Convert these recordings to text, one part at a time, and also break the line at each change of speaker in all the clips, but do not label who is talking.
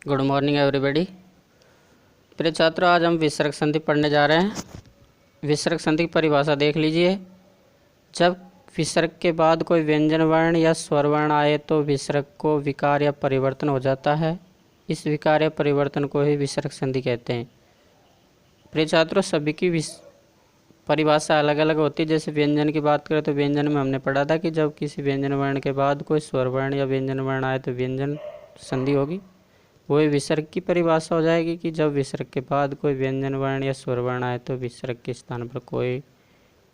Good morning everybody. प्रिय छात्रों, आज हम विसर्ग संधि पढ़ने जा रहे हैं। विसर्ग संधि की परिभाषा देख लीजिए। जब विसर्ग के बाद कोई व्यंजन वर्ण या स्वर वर्ण आए तो विसर्ग को विकार या परिवर्तन हो जाता है। इस विकार या परिवर्तन को ही विसर्ग संधि कहते हैं। प्रिय छात्रों, सभी की परिभाषा अलग अलग होती है। जैसे व्यंजन की बात करें तो व्यंजन में हमने पढ़ा था कि जब किसी व्यंजन वर्ण के बाद कोई स्वर वर्ण या व्यंजन वर्ण आए तो व्यंजन संधि होगी। वही विसर्ग की परिभाषा हो जाएगी कि जब विसर्ग के बाद कोई व्यंजन वर्ण या स्वर वर्ण आए तो विसर्ग के स्थान पर कोई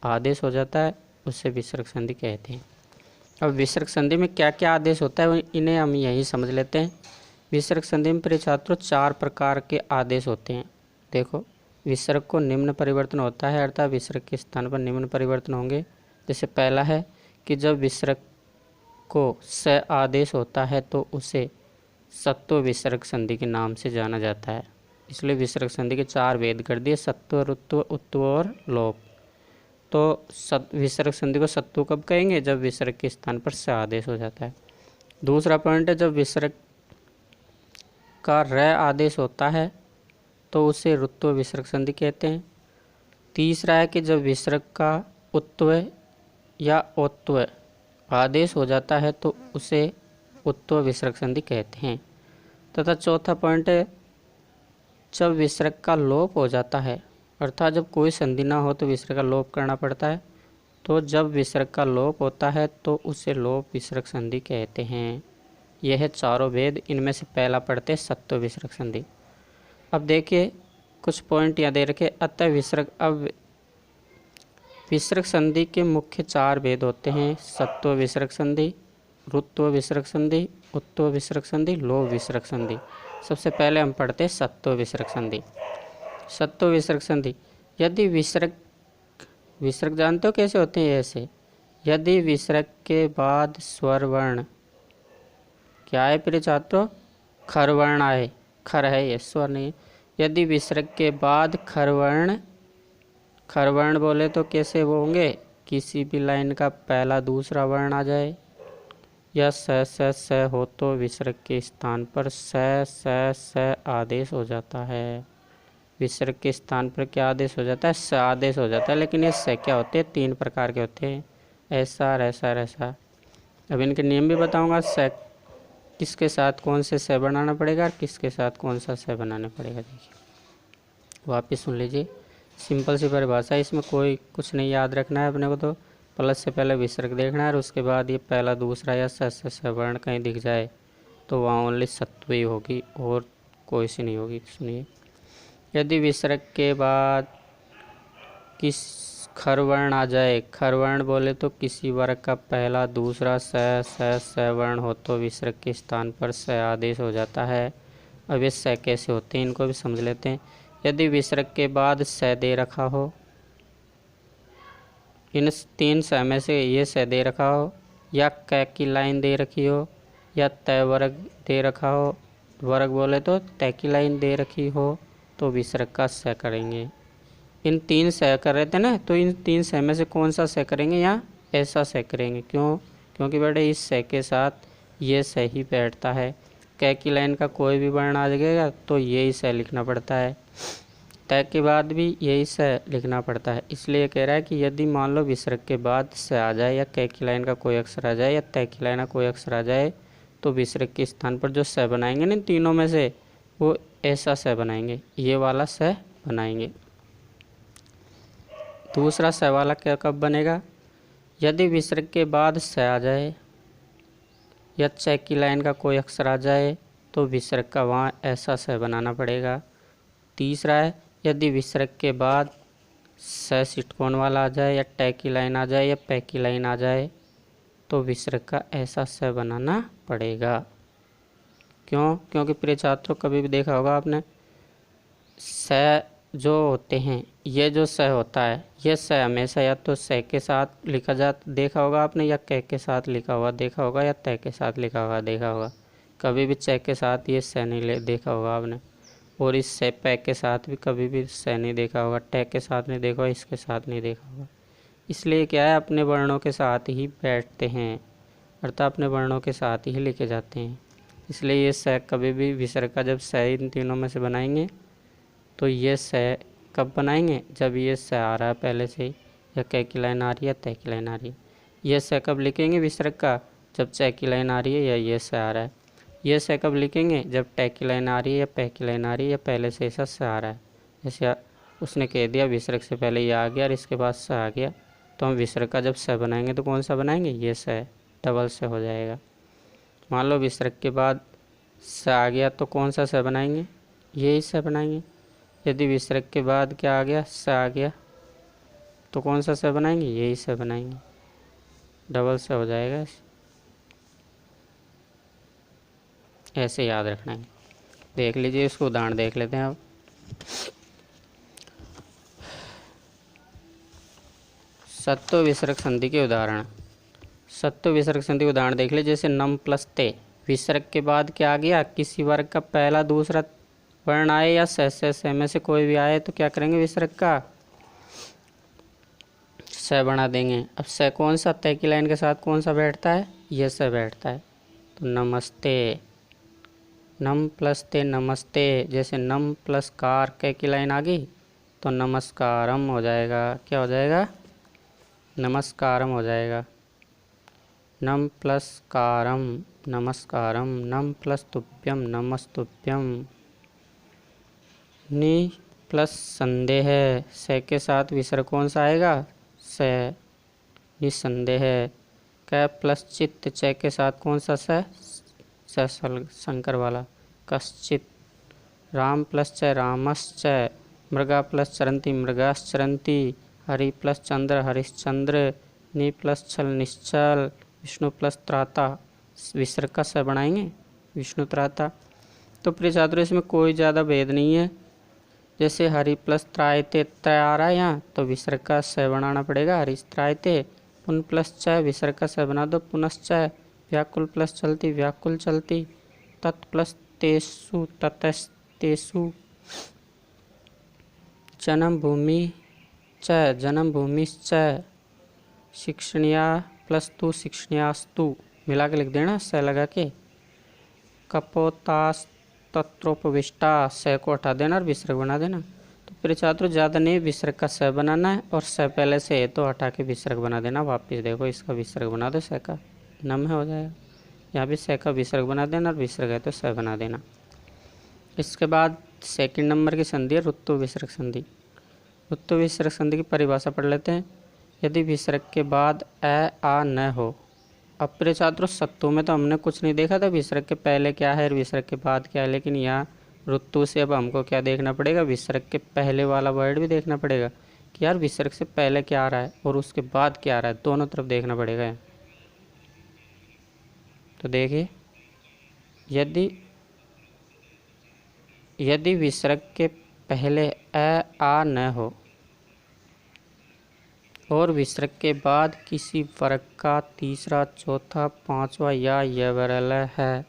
आदेश हो जाता है, उसे विसर्ग संधि कहते हैं। अब विसर्ग संधि में क्या क्या आदेश होता है इन्हें हम यही समझ लेते हैं। विसर्ग संधि में प्रिय छात्रों 4 प्रकार के आदेश होते हैं। देखो, विसर्ग को निम्न परिवर्तन होता है, अर्थात विसर्ग के स्थान पर निम्न परिवर्तन होंगे। जैसे पहला है कि जब विसर्ग को स आदेश होता है तो उसे सत्व विसर्ग संधि के नाम से जाना जाता है। इसलिए विसर्ग संधि के 4 भेद कर दिए, सत्व, रुत्व, उत्व और लोप। तो विसर्ग संधि को सत्व कब कहेंगे? जब विसर्ग के स्थान पर स आदेश हो जाता है। दूसरा पॉइंट है, जब विसर्ग का र आदेश होता है तो उसे रुत्व विसर्ग संधि कहते हैं। तीसरा है कि जब विसर्ग का उत्व या औत्व आदेश हो जाता है तो उसे उत्व विसर्ग संधि कहते हैं। तथा चौथा पॉइंट है, जब विसर्ग का लोप हो जाता है, अर्थात जब कोई संधि ना हो तो विसर्ग का लोप करना पड़ता है, तो जब विसर्ग का लोप होता है तो उसे लोप विसर्ग संधि कहते हैं। यह है चारों भेद। इनमें से पहला पढ़ते सत्व विसर्ग संधि। अब देखिए कुछ पॉइंट यहाँ दे रखे। अतः विसर्ग संधि के मुख्य 4 भेद होते हैं: सत्व विसर्ग संधि, रुत्व विसर्ग संधि, उत्व विसर्ग संधि, लोप विसर्ग संधि। सबसे पहले हम पढ़ते हैं सत्व विसर्ग संधि। सत्व विसर्ग संधि, यदि विसर्ग जानते हो कैसे होते हैं? ऐसे, यदि विसर्ग के बाद स्वर वर्ण क्या है प्रिय छात्रों? खर वर्ण आए। खर है ये, स्वर नहीं। यदि विसर्ग के बाद खर वर्ण बोले तो कैसे वो होंगे? किसी भी लाइन का पहला दूसरा वर्ण आ जाए या स हो तो विसर्ग के स्थान पर स आदेश हो जाता है। विसर्ग के स्थान पर क्या आदेश हो जाता है? स आदेश हो जाता है। लेकिन ये स क्या होते हैं? 3 प्रकार के होते हैं, ऐसा, रैसा, रैसा। अब इनके नियम भी बताऊंगा। स किसके साथ कौन से स बनाना पड़ेगा और किसके साथ कौन सा स बनाना पड़ेगा। देखिए, वापिस सुन लीजिए। सिंपल सी परिभाषा, इसमें कोई कुछ नहीं याद रखना है अपने को। तो प्लस से पहले विसर्ग देखना है और उसके बाद ये पहला दूसरा या स वर्ण कहीं दिख जाए तो वहाँ ओनली सत्व ही होगी और कोई सी नहीं होगी। सुनिए, यदि विसर्ग के बाद किस खर वर्ण आ जाए, खर वर्ण बोले तो किसी वर्ग का पहला दूसरा स वर्ण हो तो विसर्ग के स्थान पर स आदेश हो जाता है। अब ये स कैसे होते हैं इनको भी समझ लेते हैं। यदि विसर्ग के बाद स दे रखा हो, इन 3 स में से ये स दे रखा हो, या क की लाइन दे रखी हो, या तय वर्ग दे रखा हो, वर्ग बोले तो तय की लाइन दे रखी हो, तो विसर्ग का स करेंगे। इन 3 स कर रहे थे ना, तो इन 3 स में से कौन सा स करेंगे? या ऐसा स करेंगे। क्यों? क्योंकि बेटे इस स के साथ ये स ही बैठता है। क की लाइन का कोई भी वर्ण आ जाएगा तो यही स लिखना पड़ता है, तय के बाद भी यही स लिखना पड़ता है। इसलिए कह रहा है कि यदि मान लो विसर्ग के बाद स आ जाए, या क की लाइन का कोई अक्षर आ जाए, या तय की लाइन का कोई अक्षर आ जाए, तो विसर्ग के स्थान पर जो स बनाएंगे ना तीनों में से, वो ऐसा स बनाएंगे, ये वाला स बनाएंगे। दूसरा स वाला क्या कब बनेगा? यदि विसर्ग के बाद स आ जाए या च की लाइन का कोई अक्षर आ जाए तो विसर्ग का वहाँ ऐसा स बनाना पड़ेगा। तीसरा है, यदि विसर्ग के बाद स षटकोण वाला आ जाए, या ट की लाइन आ जाए, या प की लाइन आ जाए, तो विसर्ग का ऐसा स बनाना पड़ेगा। क्यों? क्योंकि प्रिय छात्रों, कभी भी देखा होगा आपने, स जो होते हैं, ये जो स होता है, ये स हमेशा या तो स के साथ लिखा देखा होगा आपने, या क के साथ लिखा हुआ देखा होगा, या त के साथ लिखा हुआ देखा होगा। कभी भी च के साथ ये स नहीं देखा होगा आपने। और इस स प के साथ भी कभी भी स नहीं देखा होगा, ट के साथ नहीं देखा होगा, इसके साथ नहीं देखा होगा। इसलिए क्या है, अपने वर्णों के साथ ही बैठते हैं, अर्थात अपने वर्णों के साथ ही लिखे जाते हैं। इसलिए ये स कभी भी विसर्ग का जब स इन तीनों में से बनाएंगे तो ये स कब बनाएंगे, जब ये स आ रहा है पहले से ही, या क की लाइन आ रही है, तय की लाइन आ रही है। ये स कब लिखेंगे विसर्ग का, जब च की लाइन आ रही है या ये स आ रहा है। ये स कब लिखेंगे, जब ट की लाइन आ रही है या प की लाइन आ रही है या पहले से ऐसा स आ रहा है। जैसे उसने कह दिया विसर्ग से पहले ये आ गया और इसके बाद स आ गया, तो हम विसर्ग का जब स बनाएंगे तो कौन सा बनाएंगे, ये स, डबल स हो जाएगा। मान लो विसर्ग के बाद स आ गया तो कौन सा स बनाएंगे, यही स बनाएंगे। यदि विसर्ग के बाद क्या आ गया, स आ गया, तो कौन सा स बनाएंगे, यही स बनाएंगे, डबल स हो जाएगा। ऐसे याद रखना है। देख लीजिए, इसको उदाहरण देख लेते हैं अब। सत्व विसर्ग संधि के उदाहरण। सत्व विसर्ग संधि उदाहरण देख लीजिए, जैसे नम प्लस ते, विसर्ग के बाद क्या आ गया, किसी वर्ग का पहला दूसरा वर्ण आए या स में से कोई भी आए तो क्या करेंगे, विसर्ग का स बना देंगे। अब स कौन सा, तय की लाइन के साथ कौन सा बैठता है, ये स बैठता है। तो नमस्ते, नम प्लस ते नमस्ते, जैसे नम प्लस कार क की लाइन आ गई तो नमस्कारम हो जाएगा। क्या हो जाएगा, नमस्कारम हो जाएगा। नम प्लस कारम नमस्कारम, नम प्लस तुभ्यम नमस्तुभ्यम। नि प्लस संदेह, स के साथ विसर्ग कौन सा आएगा, स, निसंदेह। क प्लस चित्त, च के साथ कौन सा स शंकर वाला, कश्चित। राम प्लस च रामश्च, मृगा प्लस चरंती मृगाश्चरंती। हरि प्लस चंद्र हरिश्चंद्र, नि प्लस छल निश्चल। विष्णु प्लस त्राता, विसर्ग का स बनाएंगे, विष्णु त्राता। तो प्रिय छात्रों, इसमें कोई ज़्यादा भेद नहीं है। जैसे हरि प्लस त्रायते तय आ रहा है यहाँ, तो विसर्ग का स बनाना पड़ेगा, हरिस्त्रायते। पुन प्लस च, विसर्ग का स बना दो, पुनश्च। व्याकुल प्लस चलती व्याकुल चलती। तत् प्लस तेसु ततस्तेसु। जन्म भूमि च जन्म भूमिश्च। शिक्षणिया प्लस तु शिक्षणियास्तु, मिला के लिख देना स लगा के। कपोतास तत्रोपविष्टा, स को हटा देना और विसर्ग बना देना। तो प्रिय छात्रों, ज़्यादा नहीं, विसर्ग का स बनाना है और स पहले से है तो हटा के विसर्ग बना देना। वापिस देखो, इसका विसर्ग बना दो, स का नम हो जाएगा। यहाँ भी स का विसर्ग बना देना और विसर्ग है तो स बना देना। इसके बाद सेकंड नंबर की संधि है ऋतु विसर्ग संधि। ऋतु विसर्ग संधि की परिभाषा पढ़ लेते हैं। यदि विसर्ग के बाद ए आ न हो। अब प्रिय छात्रों, सत्तू में तो हमने कुछ नहीं देखा था, विसर्ग के पहले क्या है और विसर्ग के बाद क्या है, लेकिन यहाँ ऋतु से अब हमको क्या देखना पड़ेगा, विसर्ग के पहले वाला वर्ड भी देखना पड़ेगा कि यार विसर्ग से पहले क्या आ रहा है और उसके बाद क्या आ रहा है, दोनों तरफ देखना पड़ेगा। तो देखिए, यदि विसर्ग के पहले ए आ न हो और विसर्ग के बाद किसी वर्ग का तीसरा चौथा पांचवा या यवरलय है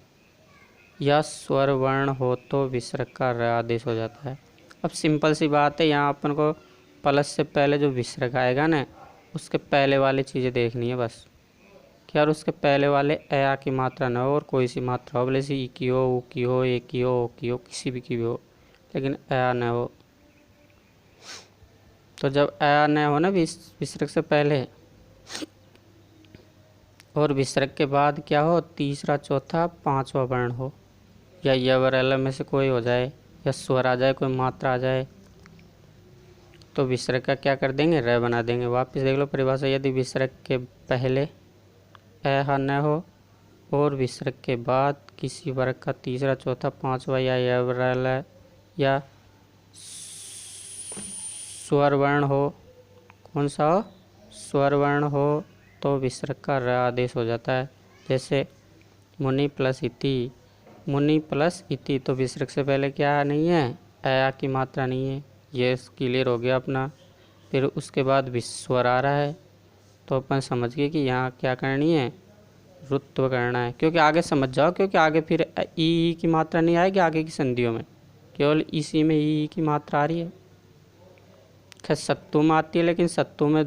या स्वर वर्ण हो तो विसर्ग का र आदेश हो जाता है। अब सिंपल सी बात है, यहाँ अपन को प्लस से पहले जो विसर्ग आएगा ना, उसके पहले वाली चीज़ें देखनी है बस। कि यार उसके पहले वाले ए की मात्रा न हो और कोई सी मात्रा हो, भले सी ई की हो, ऊ की हो, ए की हो, ओ की हो, किसी भी की भी हो, लेकिन ए न हो। तो जब ए न हो ना विसर्ग से पहले और विसर्ग के बाद क्या हो, तीसरा चौथा पांचवा वर्ण हो या यवरल में से कोई हो जाए या स्वर आ जाए, कोई मात्रा आ जाए, तो विसर्ग का क्या कर देंगे, र बना देंगे। वापस देख लो परिभाषा। यदि विसर्ग के पहले ए न हो और विसर्ग के बाद किसी वर्ग का तीसरा चौथा पांचवा या यवरल या स्वर वर्ण हो, कौन सा हो, स्वर वर्ण हो, तो विसर्ग का र आदेश हो जाता है। जैसे मुनि प्लस इति, मुनि प्लस इति, तो विसर्ग से पहले क्या नहीं है, ए की मात्रा नहीं है, ये क्लियर हो गया अपना। फिर उसके बाद स्वर आ रहा है, तो अपन समझ गए कि यहाँ क्या करनी है, ऋत्व करना है। क्योंकि आगे समझ जाओ, क्योंकि आगे फिर ई की मात्रा नहीं आएगी आगे की संधियों में, केवल इसी में ई की मात्रा आ रही है। खैर सत्तू में आती है, लेकिन सत्तू में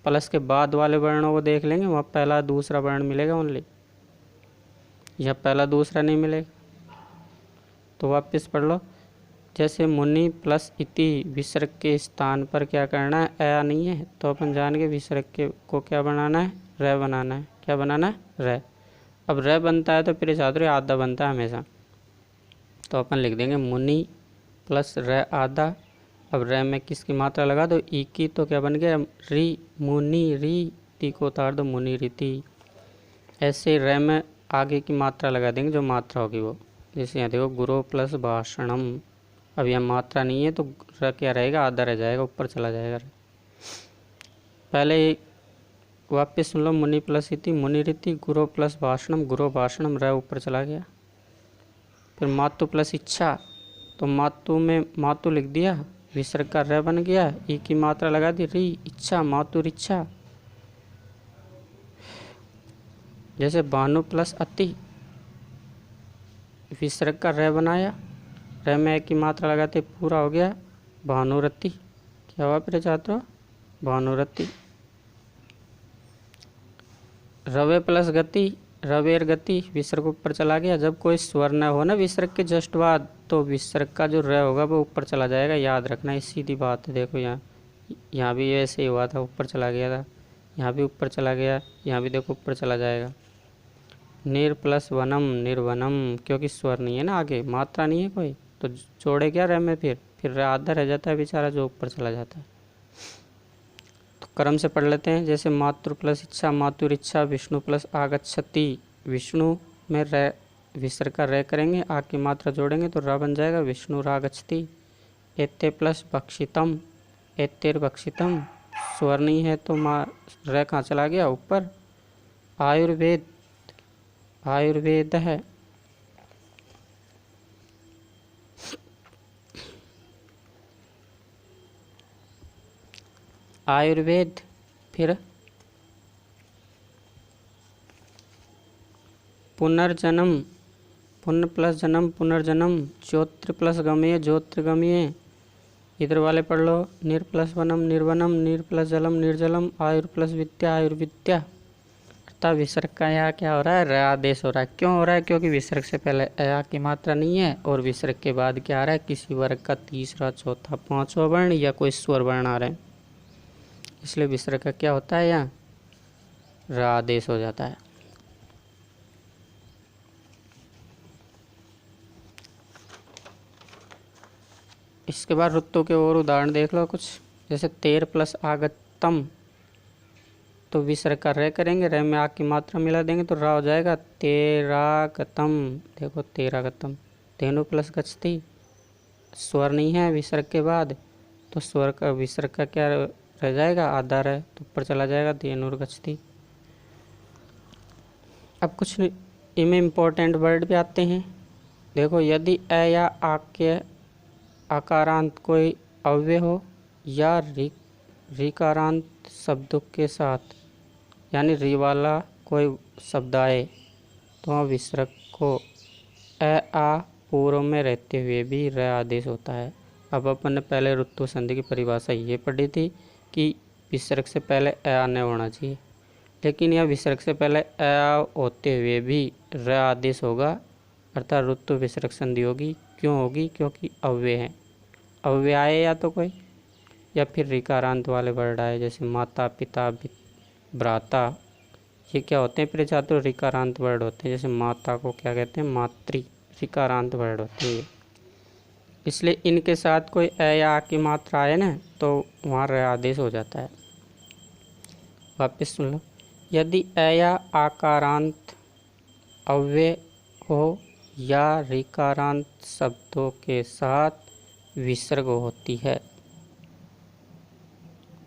प्लस के बाद वाले वर्णों को देख लेंगे, वहाँ पहला दूसरा वर्ण मिलेगा ओनली। यह पहला दूसरा नहीं मिलेगा। तो वापस पढ़ लो। जैसे मुनि प्लस इति विसर्ग के स्थान पर क्या करना है, अया नहीं है, तो अपन जान के विसर्ग के को क्या बनाना है, र बनाना है। क्या बनाना है, र। अब र बनता है तो प्रिय छात्रों आधा बनता है हमेशा, तो अपन लिख देंगे मुनि प्लस र आधा। अब र में किसकी मात्रा लगा दो, ई की, तो क्या बन गया, री, मुनि री, ती को उतार दो, मुनि रीति। ऐसे र में आगे की मात्रा लगा देंगे जो मात्रा होगी वो। जैसे यहाँ देखो गुरु प्लस भाषणम, अब यहाँ मात्रा नहीं है तो र क्या रहेगा, आधा रह जाएगा, ऊपर चला जाएगा। पहले वापस सुन लो, मुनि प्लस इति मुनि रीति, गुरु प्लस भाषणम गुरु भाषणम, र ऊपर चला गया। फिर मातु प्लस इच्छा, तो मातु में मातु लिख दिया, विसर्ग का र बन गया, ई की मात्रा लगा दी, री, इच्छा, मातुर इच्छा। जैसे भानु प्लस अति, विसर्ग का र बनाया, र में एक की मात्रा लगाते पूरा हो गया, भानुरति। क्या हुआ प्रिय छात्रों, भानुरति। रवे प्लस गति, रवेर गति, विसर्ग ऊपर चला गया। जब कोई स्वर न हो ना विसर्ग के जस्ट बाद, तो विसर्ग का जो र होगा वो ऊपर चला जाएगा, याद रखना, ये सीधी बात है। देखो यहाँ भी ऐसे ही हुआ था, ऊपर चला गया था, यहाँ भी ऊपर चला गया, यहाँ भी देखो ऊपर चला जाएगा। निर प्लस वनम निर्वनम, क्योंकि स्वर नहीं है ना आगे, मात्रा नहीं है कोई, तो जोड़े क्या र में, फिर आधा रह जाता है बेचारा जो ऊपर चला जाता है। तो क्रम से पढ़ लेते हैं। जैसे मातृ प्लस इच्छा मातुर इच्छा, विष्णु प्लस आगच्छति, विष्णु में र विसर्ग का र करेंगे, आ की मात्रा जोड़ेंगे तो र बन जाएगा, विष्णु रागच्छति। एते प्लस भक्षितम, एतेर भक्षितम, स्वर नहीं है तो र कहाँ चला गया, ऊपर। आयुर्वेद, आयुर्वेद है। आयुर्वेद, फिर पुनर्जन्म, पुण्य प्लस जन्म पुनर्जन्म, ज्योत्र प्लस गमय ज्योतिर्गमय। इधर वाले पढ़ लो, निर प्लस वनम निर्वनम, निर प्लस जलम निर्जलम, आयुर प्लस विद्या आयुर्विद्या। अर्थात विसर्ग का यहाँ क्या हो रहा है, र आदेश हो रहा है। क्यों हो रहा है, क्योंकि विसर्ग से पहले अया की मात्रा नहीं है, और विसर्ग के बाद क्या आ रहा है, किसी वर्ग का तीसरा चौथा पांचवा वर्ण या कोई स्वर वर्ण आ रहा है, इसलिए विसर्ग का क्या होता है, यहाँ र आदेश हो जाता है। इसके बाद ऋतु के और उदाहरण देख लो कुछ। जैसे तेर प्लस आगतम, तो विसर्ग का र करेंगे, र में आ की मात्रा मिला देंगे तो रा हो जाएगा, तेरागतम। देखो तेरागतम। धेनु प्लस गच्छति, स्वर नहीं है विसर्ग के बाद, तो स्वर का विसर्ग का क्या रह जाएगा, आधा रह, तो ऊपर चला जाएगा, धेनुर गच्छति। अब कुछ इनमें इम्पोर्टेंट वर्ड भी आते हैं। देखो, यदि अ या आ के आकारांत कोई अव्यय हो या ऋकारांत शब्दों के साथ, यानी री वाला कोई शब्द आए, तो वहाँ विसर्ग को अ आ पूर्व में रहते हुए भी र आदेश होता है। अब अपन ने पहले ऋतु संधि की परिभाषा ये पढ़ी थी कि विसर्ग से पहले अ आने होना चाहिए, लेकिन यह विसर्ग से पहले अ होते हुए भी र आदेश होगा, अर्थात ऋतु विसर्ग संधि होगी। क्यों होगी, क्योंकि अव्यय है। अव्यय आए या तो कोई, या फिर ऋकारांत वाले वर्ड आए, जैसे माता पिता भ्राता, ये क्या होते हैं प्रिय छात्रों, ऋकारांत वर्ड होते हैं। जैसे माता को क्या कहते हैं, मातृ, ऋकारांत वर्ड होते हैं। इसलिए इनके साथ कोई अ या आ की मात्रा आए ना, तो वहाँ र आदेश हो जाता है। वापस सुन लो, यदि अ या आकारांत अव्यय हो या ऋकारांत शब्दों के साथ विसर्ग होती है,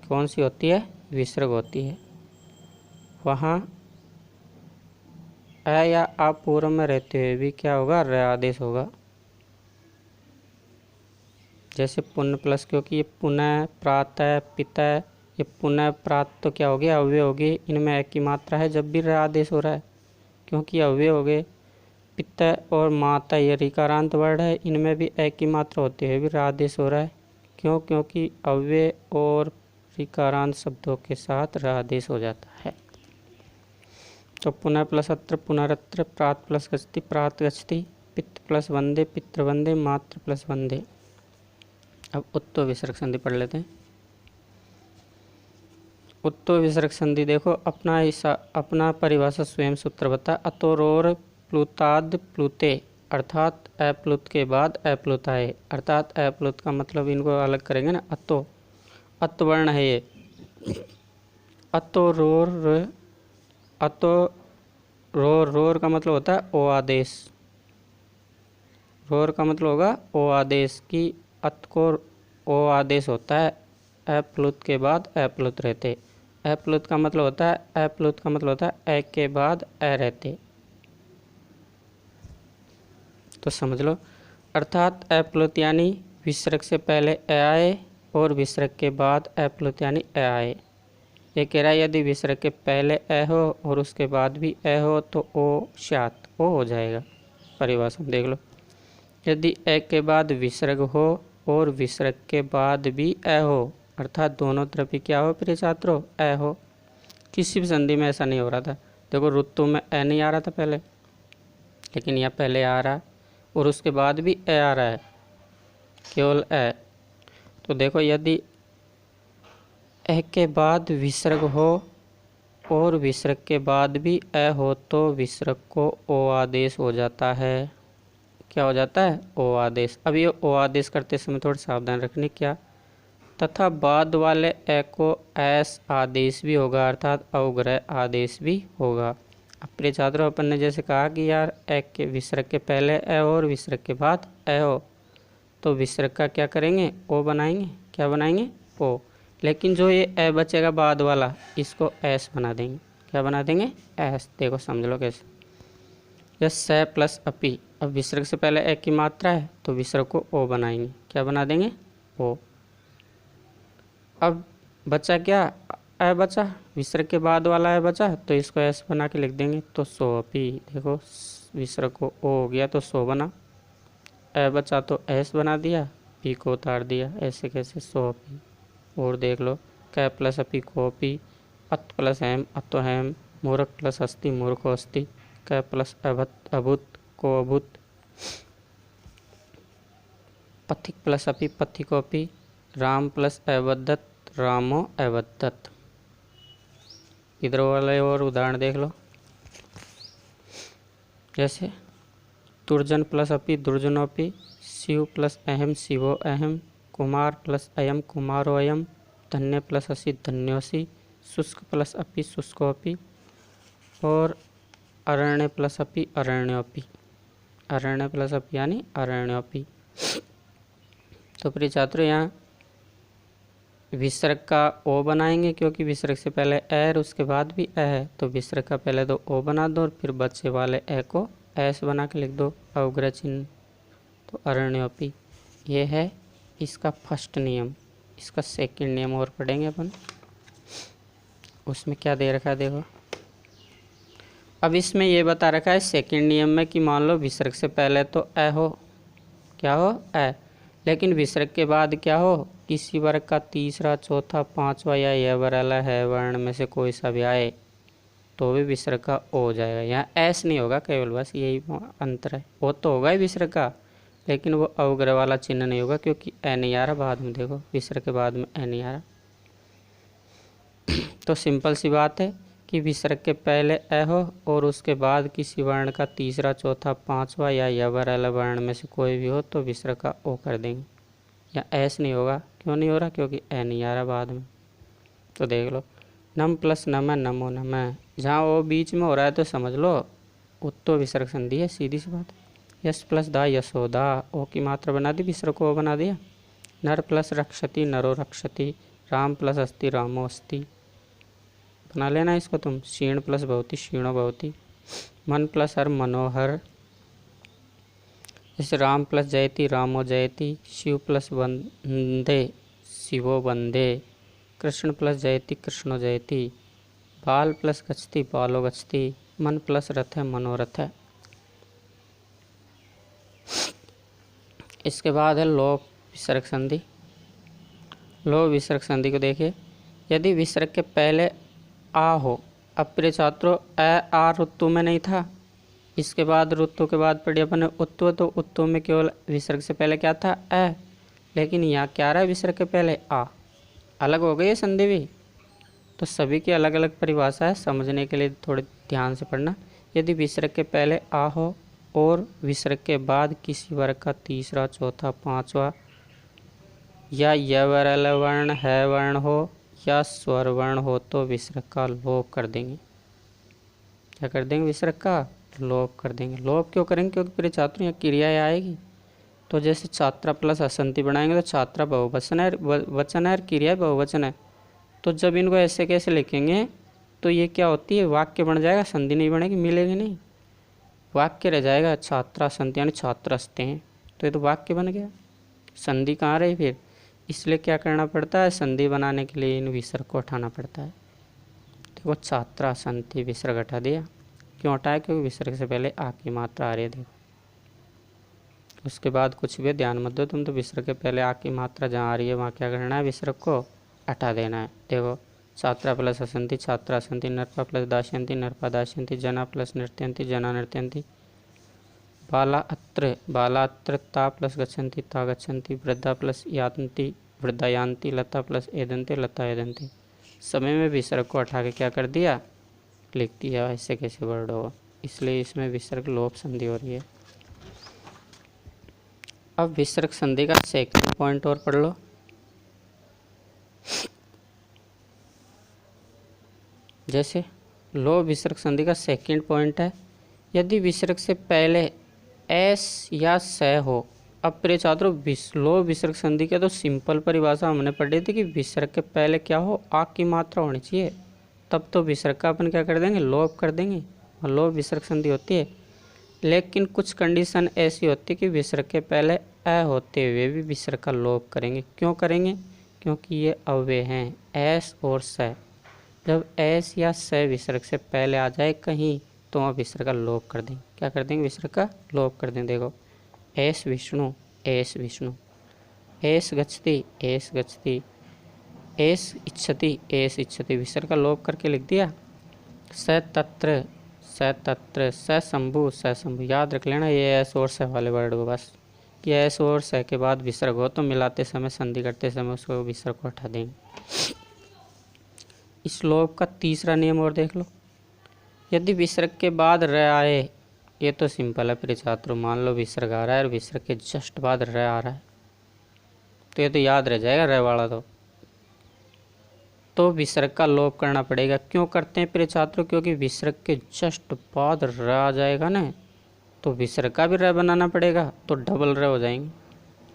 कौन सी होती है, विसर्ग होती है, वहाँ अ या आ पूर्व में रहते हुए भी क्या होगा, र आदेश होगा। जैसे पुण्य प्लस, क्योंकि ये पुनः प्रातः पितः, ये पुनः प्रात तो क्या हो गया, अव्यय हो गए, इनमें एक की मात्रा है जब भी र आदेश हो रहा है, क्योंकि अव्यय हो गए। पितः और माता ये ऋकारांत वर्ड है, इनमें भी एक की मात्रा होते हुए भी र आदेश हो रहा है। क्यों, क्योंकि अव्यय और ऋकारांत शब्दों के साथ र आदेश हो जाता है। तो पुनः प्लस अत्र पुनरत्र, प्रात प्लस गच्छति प्रात गच्छति, पित्र प्लस वंदे पित्र वंदे, मात्र प्लस वंदे। अब उत्तो विसर्ग संधि पढ़ लेते हैं। उत्तो विसर्ग संधि देखो अपना परिभाषा स्वयं सूत्र बता। अतोरोर प्लुताद प्लुते, अर्थात अप्लुत के बाद अप्लुत आए, अर्थात अप्लुत का मतलब इनको अलग करेंगे ना। अतो अत वर्ण है ये। अतोरोर, अतो रोर का मतलब होता है ओ आदेश, रोर का मतलब होगा ओ आदेश की। अत को ओ आदेश होता है, अप्लुत के बाद अप्लुत रहते। अप्लुत का मतलब होता है, अप्लुत का मतलब होता है ए के बाद ए रहते। तो समझ लो, अर्थात अप्लुत यानी विसर्ग से पहले ए आए और विसर्ग के बाद अप्लुत यानी ए आए। ये कह रहा है यदि विसर्ग के पहले ए हो और उसके बाद भी ए हो तो ओ शात ओ हो जाएगा। परिभाषा देख लो, यदि ए के बाद विसर्ग हो और विसर्ग के बाद भी ए हो, अर्थात दोनों तरफ ही क्या हो प्रिय छात्रों, ए हो। किसी भी संधि में ऐसा नहीं हो रहा था। देखो ऋतु में ए नहीं आ रहा था पहले, लेकिन यह पहले आ रहा है और उसके बाद भी ए आ रहा है, केवल ए। तो देखो यदि ए के बाद विसर्ग हो और विसर्ग के बाद भी ए हो तो विसर्ग को ओ आदेश हो जाता है। क्या हो जाता है, ओ आदेश। अब ये ओ आदेश करते समय थोड़ा सावधान रखने, क्या तथा बाद वाले ए को एस आदेश भी होगा, अर्थात अवग्रह आदेश भी होगा। अब प्रिय छात्रों, अपन ने जैसे कहा कि यार ए के विसर्ग के पहले ए हो और विसर्ग के बाद ए हो, तो विसर्ग का क्या करेंगे, ओ बनाएंगे। क्या बनाएंगे, ओ। लेकिन जो ये ए बचेगा बाद वाला, इसको एस बना देंगे। क्या बना देंगे, एस। देखो समझ लो कैसे। यस से प्लस अपी, अब विसर्ग से पहले ए की मात्रा है तो विसर्ग को ओ बनाएंगे। क्या बना देंगे, ओ। अब बचा क्या, ए बचा, विसर्ग के बाद वाला ए बचा तो इसको एस बना के लिख देंगे। तो सो अपी, देखो विसर्ग को ओ हो गया तो सो बना, ए बचा तो एस बना दिया, पी को उतार दिया। ऐसे कैसे, सो अपी। और देख लो, कै प्लस अपी को अपी, अत प्लस हेम अतो हेम, मूर्ख प्लस अस्ति मूर्खो अस्ति, कै प्लस अभत अभूत को अभूत, पथिक प्लस अपी पथिको अपी, राम प्लस अवदत्त रामो अवदत्त। इधर वाले और उदाहरण देख लो, जैसे दुर्जन प्लस अपी दुर्जनोपि, शिव प्लस अहम शिवो अहम, कुमार प्लस अयम कुमारो अयम, धन्य प्लस असी धन्योसी, शुष्क प्लस अपि शुष्कोपि, और अरण्य प्लस अपि अरण्योपि, अरण्य प्लस अपि यानी अरण्योपि। तो प्रिय छात्रों, यहाँ विसर्ग का ओ बनाएंगे क्योंकि विसर्ग से पहले ए और उसके बाद भी ए है, तो विसर्ग का पहले तो ओ बना दो और फिर बच्चे वाले ए को एस बना के लिख दो, अवग्रह चिन्ह। तो अरण्योपि ये है इसका फर्स्ट नियम। इसका सेकंड नियम और पढ़ेंगे अपन, उसमें क्या दे रखा है देखो। अब इसमें ये बता रखा है सेकंड नियम में कि मान लो विसर्ग से पहले तो ए हो, क्या हो, ए, लेकिन विसर्ग के बाद क्या हो, किसी वर्ग का तीसरा चौथा पांचवा या यह वाला है वर्ण में से कोई सा भी आए तो भी विसर्ग का ओ हो जाएगा। यहाँ एस नहीं होगा, केवल बस यही अंतर है। ओ तो होगा ही विसर्ग का, लेकिन वो अवग्रह वाला चिन्ह नहीं होगा क्योंकि ए नहीं आ रहा बाद में। देखो विसर्ग के बाद में ए नहीं आ रहा। तो सिंपल सी बात है कि विसर्ग के पहले ए हो और उसके बाद किसी वर्ण का तीसरा चौथा पांचवा या यवर वाला वर्ण में से कोई भी हो तो विसर्ग का ओ कर देंगे। या एस नहीं होगा, क्यों नहीं हो रहा, क्योंकि ए नहीं आ रहा बाद में। तो देख लो, नम प्लस नम है नमो नम है, जहाँ ओ बीच में हो रहा है तो समझ लो उत्तो विसर्ग संधि है, सीधी सी बात। यश प्लस दा यशोदा, ओ की मात्रा बना दी, विसर्ग को ओ बना दिया। नर प्लस रक्षति नरो रक्षति, राम प्लस अस्ति रामो अस्ति, बना लेना इसको तुम। क्षीण प्लस भवती क्षीणो भवती, मन प्लस हर मनोहर, जैसे राम प्लस जयति रामो जयति, शिव प्लस वंदे शिवो वंदे, कृष्ण प्लस जयति कृष्णो जयति, बाल प्लस गच्छति बालो गच्छति, मन प्लस रथ है मनोरथ है। इसके बाद है लोप विसर्ग संधि। लोप विसर्ग संधि को देखिए, यदि विसर्ग के पहले आ हो अब प्रिय छात्रों आ ऋतु में नहीं था, इसके बाद ऋतु के बाद पढ़ी अपन उत्तु, तो उत्तु में केवल विसर्ग से पहले क्या था अ, लेकिन यहाँ क्या रहा है विसर्ग के पहले आ। अलग हो गई है संधि भी। तो सभी की अलग अलग परिभाषा है, समझने के लिए थोड़े ध्यान से पढ़ना। यदि विसर्ग के पहले आ हो और विसर्ग के बाद किसी वर्ग का तीसरा चौथा पांचवा या य वर्ण है वर्ण हो या स्वर वर्ण हो तो विसर्ग का लोप कर देंगे। क्या कर देंगे? विसर्ग का लोप कर देंगे। लोप क्यों करेंगे? क्योंकि प्रिय छात्रों यहाँ क्रियाएं आएगी। तो जैसे छात्रा प्लस असंति बनाएंगे तो छात्रा बहुवचन है, वचन है और क्रिया बहुवचन है। तो जब इनको ऐसे कैसे लिखेंगे तो ये क्या होती है, वाक्य बन जाएगा, संधि नहीं बनेगी, मिलेगी नहीं, वाक्य रह जाएगा। छात्रा संधि यानी छात्रस्ते हैं, तो ये तो वाक्य बन गया, संधि कहाँ रही फिर। इसलिए क्या करना पड़ता है, संधि बनाने के लिए इन विसर्ग को हटाना पड़ता है। देखो छात्रा संधि विसर्ग हटा दिया। क्यों हटाया? क्योंकि विसर्ग से पहले आ की मात्रा आ रही है। देखो उसके बाद कुछ भी ध्यान मत दो तुम, तो विसर्ग के पहले आ की मात्रा जहाँ आ रही है वहाँ क्या करना है, विसर्ग को हटा देना है। देखो छात्रा प्लस असंति छात्रा असंति, नरपा प्लस दास्यन्ति नरपा दास्यन्ति, जना प्लस नृत्यन्ति जना नृत्यन्ति, बाला अत्र ता प्लस गच्छन्ति ता गच्छन्ति, वृद्धा प्लस यान्ति वृद्धा यान्ति, लता प्लस एदन्ते लता एदन्ति। समय में विसर्ग को हटा के क्या कर दिया, लिख दिया। ऐसे कैसे वर्ड हो, इसलिए इसमें विसर्ग लोप संधि हो रही है। अब विसर्ग संधि का सेकंड पॉइंट और पढ़ लो। जैसे लोप विसर्ग संधि का सेकंड पॉइंट है, यदि विसर्ग से पहले एस या स हो। अब प्रिय छात्रों लोप विसर्ग संधि के तो सिंपल परिभाषा हमने पढ़ी थी कि विसर्ग के पहले क्या हो, आ की मात्रा होनी चाहिए, तब तो विसर्ग का अपन क्या कर देंगे, लोप कर देंगे और लोप विसर्ग संधि होती है। लेकिन कुछ कंडीशन ऐसी होती है कि विसर्ग के पहले अ होते हुए भी विसर्ग का लोप करेंगे। क्यों करेंगे? क्योंकि ये अव्यय हैं एस और स। जब एस या स विसर्ग से पहले आ जाए कहीं तो वहाँ विसर्ग का लोप कर देंगे। क्या कर देंगे? विसर्ग का लोप कर देंगे। देखो S Vishnu S Vishnu, S गच्छति एस गच्छति, एस इच्छति एस इच्छति, विसर्ग का लोप करके लिख दिया। स तत्र स शंभु स शंभु। याद रख लेना ये एस और स वाले वर्ड को बस, कि एस और स के बाद विसर्ग हो तो मिलाते समय संधि करते समय उसको विसर्ग को हटा देंगे। इस लोप का तीसरा नियम और देख लो। यदि विसर्ग के बाद र आए, ये तो सिंपल है प्रिय छात्रों, मान लो विसर्ग आ रहा है और विसर्ग के जस्ट बाद र आ रहा है तो ये तो याद रह जाएगा र वाला, तो विसर्ग का लोप करना पड़ेगा। क्यों करते हैं प्रिय छात्रों? क्योंकि विसर्ग के जस्ट बाद र आ जाएगा ना, तो विसर्ग का भी र बनाना पड़ेगा, तो डबल र हो जाएंगे।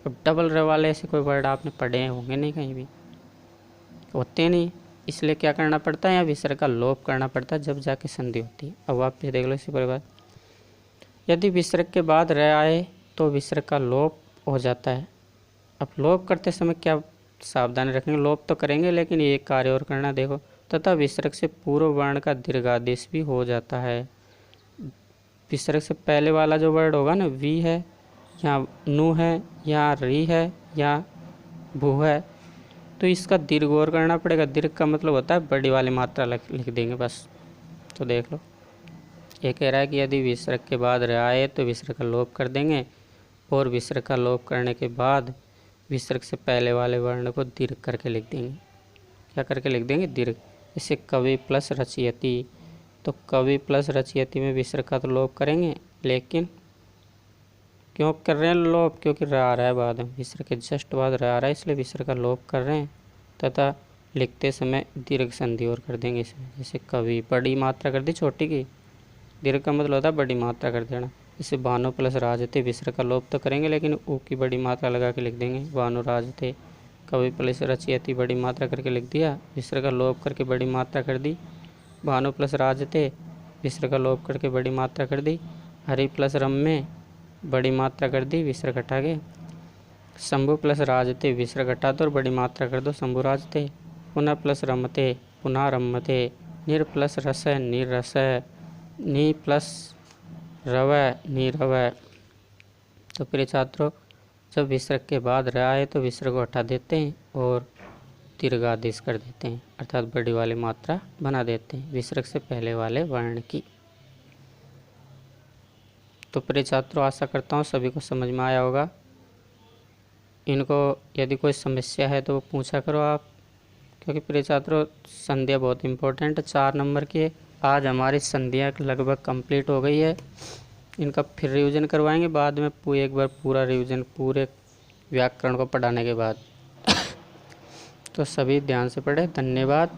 अब डबल र वाले ऐसे कोई वर्ड आपने पढ़े होंगे नहीं, कहीं भी होते नहीं, इसलिए क्या करना पड़ता है, यहाँ विसर्ग का लोप करना पड़ता है, जब जाके संधि होती है। अब आप ये देख लो इसी परिवार, यदि विसर्ग के बाद र आए तो विसर्ग का लोप हो जाता है। अब लोप करते समय क्या सावधानी रखेंगे, लोप तो करेंगे लेकिन ये कार्य और करना। देखो तथा विसर्ग से पूर्व वर्ण का दीर्घादेश भी हो जाता है। विसर्ग से पहले वाला जो वर्ड होगा ना, वी है या नु है या री है या भू है, तो इसका दीर्घ और करना पड़ेगा। दीर्घ का मतलब होता है बड़ी वाली मात्रा लिख देंगे बस। तो देख लो ये कह रहा है कि यदि विसर्ग के बाद र आए तो विसर्ग का लोप कर देंगे, और विसर्ग का लोप करने के बाद विसर्ग से पहले वाले वर्ण को दीर्घ करके लिख देंगे। क्या करके लिख देंगे? दीर्घ। जैसे कवि प्लस रचयति, तो कवि प्लस रचयति में विसर्ग का तो लोप करेंगे, लेकिन क्यों कर रहे हैं लोप? क्योंकि र आ रहा है बाद में, विसर्ग के जस्ट बाद र आ रहा है, इसलिए विसर्ग का लोप कर रहे हैं। तथा लिखते समय दीर्घ संधि और कर देंगे इसमें। जैसे कवि बड़ी मात्रा कर दी छोटी की, दीर्घ का मतलब होता है बड़ी मात्रा कर देना। जैसे भानु प्लस राजते, विसर्ग का लोप तो करेंगे लेकिन ऊ की बड़ी मात्रा लगा के लिख देंगे भानु राजते। कवि प्लस रचयति बड़ी मात्रा करके लिख दिया, विसर्ग का लोप करके बड़ी मात्रा कर दी। भानु प्लस राजते, विसर्ग का लोप करके बड़ी मात्रा कर दी। हरि प्लस रम्य, बड़ी मात्रा कर दी, विसर्ग हटा के। शंभु प्लस राजते, विसर्ग हटा दो और बड़ी मात्रा कर दो, शंभु राजते। पुनः प्लस रमते, पुनः रमते। निर प्लस रस, निरस। नी प्लस रव, नीरव। तो प्रिय छात्रों जब विसर्ग के बाद र आए तो विसर्ग को हटा देते हैं और दीर्घादेश कर देते हैं, अर्थात बड़ी वाली मात्रा बना देते हैं विसर्ग से पहले वाले वर्ण की। तो प्रिय छात्रों, आशा करता हूँ सभी को समझ में आया होगा। इनको यदि कोई समस्या है तो वो पूछा करो आप, क्योंकि प्रिय छात्रों संधियाँ बहुत इम्पोर्टेंट है 4 नंबर की। आज हमारी संधियाँ लगभग कंप्लीट हो गई है। इनका फिर रिवीजन करवाएंगे बाद में, एक बार पूरा रिवीजन पूरे व्याकरण को पढ़ाने के बाद। तो सभी ध्यान से पढ़े। धन्यवाद।